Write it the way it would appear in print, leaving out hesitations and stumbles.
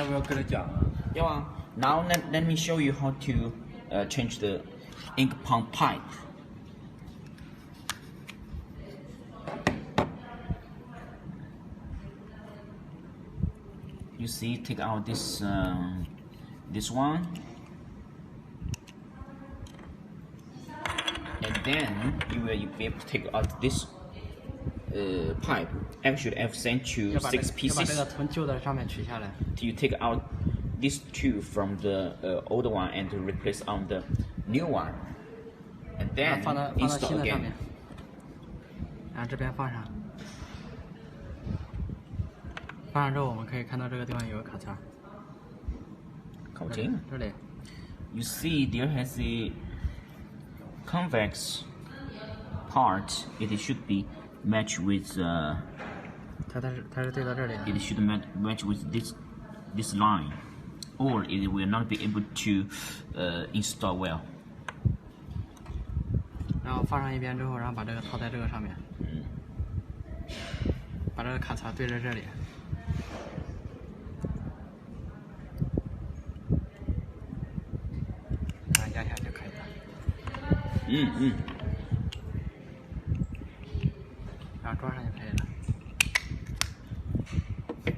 要不要跟着讲啊？要啊。Now let me show you how to change the ink pump pipe. You see, take out this one, and then you will be able to take out this pipe. Actually, I've sent you 6 pieces. 要把这个从旧的上面取下来。 You take out these 2 from the old one and replace on the new one, and then 放到 install 新的上 again. 面，然后这边放上。放上之后，我们可以看到这个地方有个卡槽。靠近。这里。You see, there has a convex part. It should be match with. 它是对到这里的。 It should match with this line, or it will not be able to install well. 然后放上一边之后，然后把这个套在这个上面。把这个卡槽对着这里。 压下就可以了。然后装上就可以了。